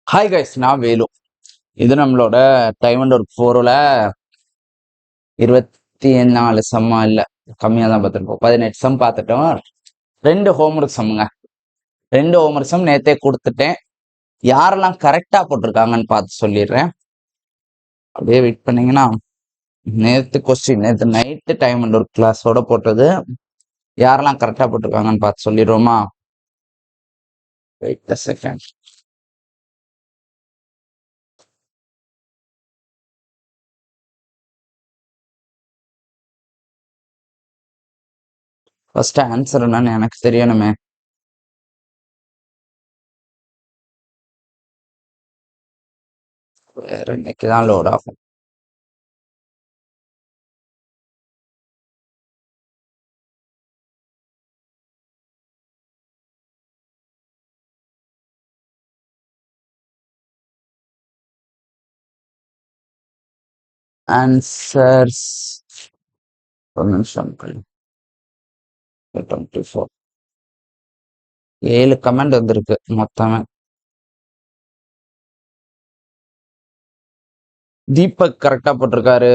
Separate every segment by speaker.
Speaker 1: Hi guys, நான் வேலு. இது நம்மளோட டைம் அண்ட் ஒர்க் 4ல் 24 சம்மா இல்லை, கம்மியாக தான் பார்த்துருப்போம். 18 சம் பார்த்துட்டோம். 2 ஹோம்ஒர்க் சம்முங்க. 2 ஹோம்ஒர்க் சம் நேற்றே கொடுத்துட்டேன். யாரெல்லாம் கரெக்டாக போட்டிருக்காங்கன்னு பார்த்து சொல்லிடுறேன். அப்படியே வெயிட் பண்ணீங்கன்னா, நேற்று நைட்டு டைம் அண்ட் ஒர்க் கிளாஸோட போட்டது. யாரெல்லாம் கரெக்டாக போட்டிருக்காங்கன்னு பார்த்து சொல்லிடுவோமா? Wait a second. First answer என்னன்னு எனக்கு தெரியணுமே. வேற இன்னைக்கு தான் லோட் ஆகும். ஆன்சர்ஸ் ஒரு நிமிஷம். 24 7 கமெண்ட் வந்திருக்கு மொத்தமே. தீபக் கரெக்டா போட்டிருக்காரு.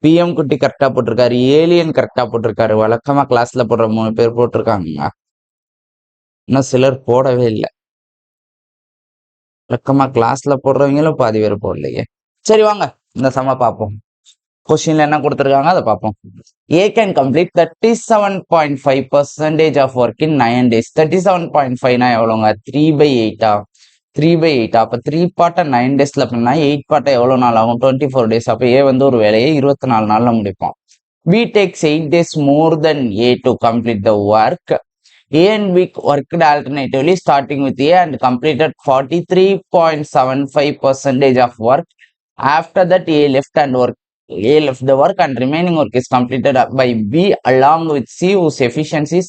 Speaker 1: பிஎம் குட்டி கரெக்டா போட்டிருக்காரு. ஏலியன் கரெக்டா போட்டிருக்காரு. வழக்கமா கிளாஸ்ல போடுற 3 பேர் போட்டிருக்காங்க. இன்னும் சிலர் போடவே இல்லை. வழக்கமா கிளாஸ்ல போடுறவங்களும் பாதி பேர் போடலையே. சரி வாங்க இந்த சம பார்ப்போம். கொஸ்டின்ல என்ன கொடுத்துருக்காங்க அதை பார்ப்போம். A can complete 37.5% of work in 9 days. 37.5னா எவ்வளோங்க? 3/8. 3/8. அப்போ 3 பார்ட்டை 9 daysல பண்ணா 8 பார்ட்டை எவ்வளோ நாள் ஆகும்? 24 days. அப்போ ஏ வந்து ஒரு வேலையை 24 நாள்ல முடிப்போம். B takes 8 days more than A to complete the work. A and B worked alternatively starting with A and completed 43.75% of work. After that, A left the work and remaining work is completed by B along with C, whose efficiency is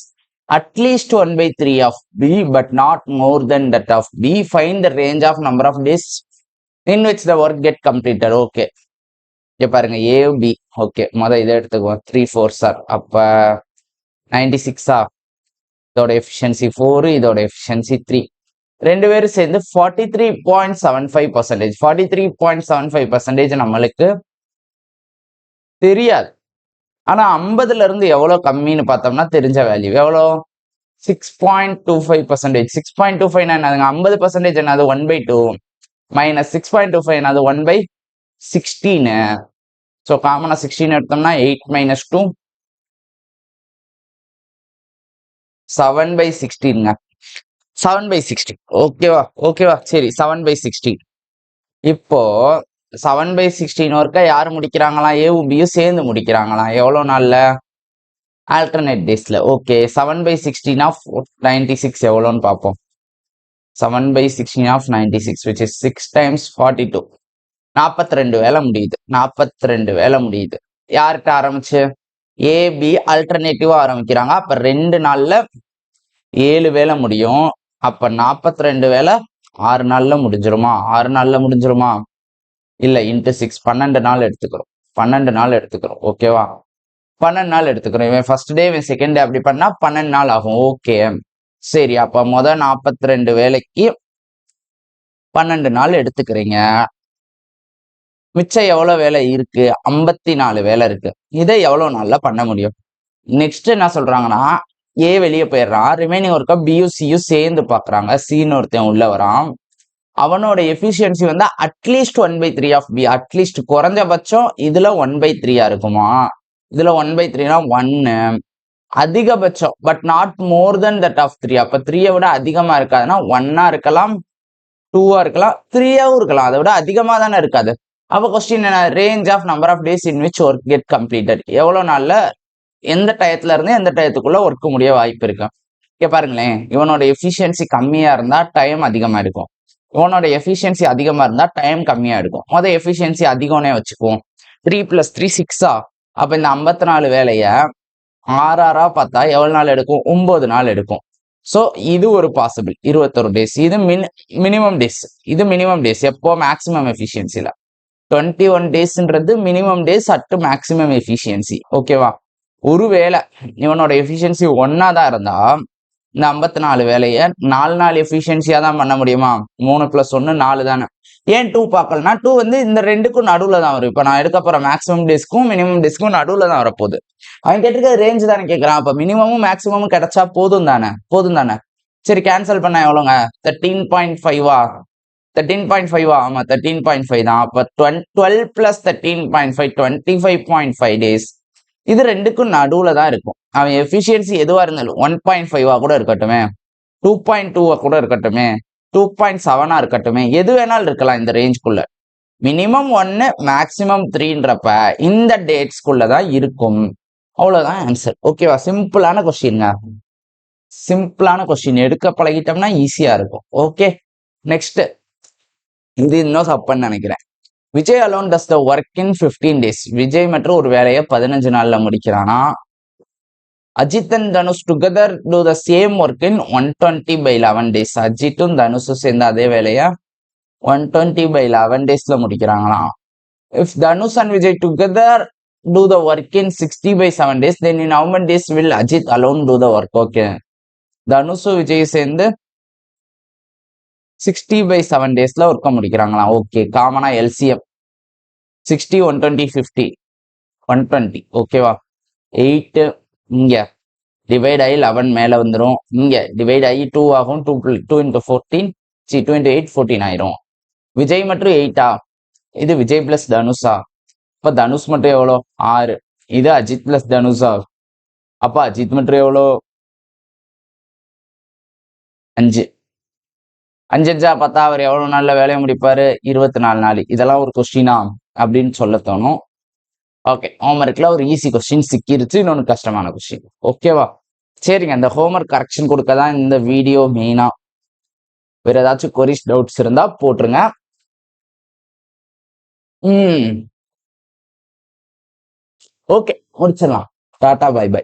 Speaker 1: at least 1/3 of B but not more than that of B. Find the range of number of days in which the work get completed. Okay, இங்க பாருங்க A B. Okay, இதை எடுத்துக்குவோம். 3 4s are அப்ப 96 இதோட efficiency 4, இதோட efficiency 3. ரெண்டு பேரும் சேர்ந்து 43.75%. 43.75% நம்மளுக்கு தெரியாது. ஆனா 50ல இருந்து எவ்வளவு கம்மின்னு பார்த்தோம்னா தெரிஞ்ச வேல்யூ எவ்வளோ? 6.25%. 6.25 என்னதுங்க? 50% என்னது? 1/2 மைனஸ் 6.25 என்னது? 1/16. ஸோ காமனா 16 எடுத்தோம்னா 8 - 2 7/16ங்க. 7/16. ஓகேவா சரி, 7/16. இப்போ 7/16 ஒர்க்கா யாரு முடிக்கிறாங்களாம்? ஏவும் பியும் சேர்ந்து முடிக்கிறாங்களாம். எவ்வளோ நாள்ல? ஆல்டர்னேட் டேஸ்ல. ஓகே, 7/16 ஆஃப் 96 எவ்வளோன்னு பார்ப்போம். 7/16 ஆஃப் 96 which is 6 times 42. 42 வேலை முடியுது. 42 வேலை முடியுது. யார்கிட்ட ஆரம்பிச்சு? ஏபி ஆல்டர்னேட்டிவா ஆரம்பிக்கிறாங்க. அப்ப 2 நாள்ல 7 வேலை முடியும். அப்ப 42 வேலை 6 நாள்ல முடிஞ்சிருமா? 6 நாள்ல முடிஞ்சிருமா? இல்ல, இன்ட்டு 6 12 நாள் எடுத்துக்கிறோம். 12 நாள் எடுத்துக்கிறோம். ஓகேவா? 12 நாள் எடுத்துக்கிறோம். இவன் ஃபர்ஸ்ட் டே இவன் செகண்ட் டே அப்படி பண்ணா 12 நாள் ஆகும். ஓகே சரி, அப்ப 42 வேலைக்கு 12 நாள் எடுத்துக்கிறீங்க. மிச்சம் எவ்வளவு வேலை இருக்கு? 54 வேலை இருக்கு. இதை எவ்வளவு நாள்ல பண்ண முடியும்? நெக்ஸ்ட் என்ன சொல்றாங்கன்னா, ஏ வெளியே போயிடுறான். ரிமைனிங் ஒர்க்கா பியும் சியும் சேர்ந்து பாக்குறாங்க. சின்னு ஒருத்தன் உள்ள வரான். அவனோட எஃபிஷியன்சி வந்து அட்லீஸ்ட் 1/3 ஆஃப் பி. அட்லீஸ்ட் குறைஞ்சபட்சம் இதுல 1/3 இருக்குமா? இதுல 1/3னா 1. அதிகபட்சம் but not more than that of 3. அப்ப 3 விட அதிகமா இருக்காதுன்னா 1 இருக்கலாம், 2 இருக்கலாம், 3 இருக்கலாம். அதை விட அதிகமா தானே இருக்காது. அப்ப கொஸ்டின் என்ன? Range of number of days in which work get completed. எவ்வளவு நாள்ல எந்த டயத்துல இருந்து எந்த டயத்துக்குள்ள ஒர்க் முடிய வாய்ப்பு இருக்கு? இங்க பாருங்களேன், இவனோட எஃபிஷியன்சி கம்மியா இருந்தா டைம் அதிகமா இருக்கும். இவனோட எஃபிஷியன்சி அதிகமா இருந்தா டைம் கம்மியா இருக்கும். எஃபிஷியன்சி அதிகம்னே வச்சுக்குவோம். 3 + 3 6. அப்ப இந்த 54 வேலைய 6 பார்த்தா எவ்வளவு நாள் எடுக்கும்? 9 நாள் எடுக்கும். ஸோ இது ஒரு பாசிபிள் 21 டேஸ். இது மினிமம் டேஸ். இது மினிமம் டேஸ் எப்போ? மேக்சிமம் எஃபிஷியன்சில. 21 டேஸ்ன்றது minimum days at maximum efficiency. ஓகேவா? ஒருவேளை இவனோட எஃபிஷியன்சி 1 தான் இருந்தா இந்த 54 வேலையை 4 எஃபிஷியன்சியா தான் பண்ண முடியுமா? 3 + 1 4 தானே. ஏன் 2 பார்க்கலன்னா 2 வந்து இந்த ரெண்டுக்கும் நடுவுல தான் வரும். இப்ப நான் எடுக்க போற மேக்ஸிமம் டேஸ்க்கும் மினிமம் டேஸ்க்கும் நடுவுல தான் வரப்போகுது. அவன் கேட்டிருக்க ரேஞ்ச் தானே கேட்கறான். அப்ப மினிமமும் மேக்ஸிமமும் கிடைச்சா போதும் தானே. சரி, கேன்சல் பண்ண எவ்வளோங்க? 13.5 13.5 ஆமா 13.5 தான். அப்ப 12 + 13.5 25.5 டேஸ். இது ரெண்டுக்கும் நடுவுல தான் இருக்கும். அவன் எஃபிஷியன்சி எதுவா இருந்தாலும் 1.5 கூட இருக்கட்டுமே, 2.2 கூட இருக்கட்டுமே, 2.7 இருக்கட்டுமே, எது வேணாலும் இருக்கலாம் இந்த ரேஞ்சுக்குள்ள. மினிமம் 1 மேக்சிமம் 3ன்றப்ப இந்த டேட்ஸ்குள்ள தான் இருக்கும். அவ்வளவுதான் ஆன்சர். ஓகேவா? சிம்பிளான கொஸ்டின்ங்க. சிம்பிளான கொஸ்டின் எடுக்க பழகிட்டோம்னா ஈஸியா இருக்கும். ஓகே, நெக்ஸ்ட் இது இன்னும் தப்புன்னு நினைக்கிறேன். Vijay alone does the work in 15 days. Vijay மற்றும் ஒரு வேலையை 15 நாள்ல முடிக்கிறானா? Ajith and Dhanush together do the same work in 120/11 days. அஜித்தும் தனுஷும் சேர்ந்த அதே வேலையை 120/11 டேஸ்ல முடிக்கிறாங்களாம். If Dhanush and Vijay together do the work in 60/7 days, then in how many days will Ajit alone do the work? Okay, தனுஷு விஜய் சேர்ந்து 60/7 டேஸ்ல ஒர்க்க முடிக்கிறாங்களாம். ஓகே, காமனா எல்சிஎம் 60 120 50 120. ஓகேவா? 8 இங்க டிவைட் ஆகி 11 மேல வந்துடும். இங்க டிவைட் ஆகி 2 ஆகும். 2 into 14 2 into 8 14 ஆயிரும். விஜய் மற்றும் 8 இது விஜய் பிளஸ் தனுஷா? அப்ப தனுஷ் மட்டும் எவ்வளோ? 6. இது அஜித் பிளஸ் தனுஷா? அப்ப அஜித் மட்டும் எவ்வளோ? 5. 5 5 10 அவர் எவ்வளவு நாள்ல வேலையை முடிப்பாரு? 24 நாள். இதெல்லாம் ஒரு கொஸ்டினா அப்படின்னு சொல்ல தோணும். ஓகே, ஹோம்ஒர்க்ல ஒரு ஈஸி கொஸ்டின் சிக்கிருச்சு, இன்னொன்று கஷ்டமான கொஸ்டின். ஓகேவா? சரிங்க, அந்த ஹோம்ஒர்க் கரெக்ஷன் கொடுக்க தான் இந்த வீடியோ மெயினா. வேற ஏதாச்சும் கொரிஸ் டவுட்ஸ் இருந்தா போட்டுருங்க. ஓகே, முடிச்சிடலாம். Tata, bye by.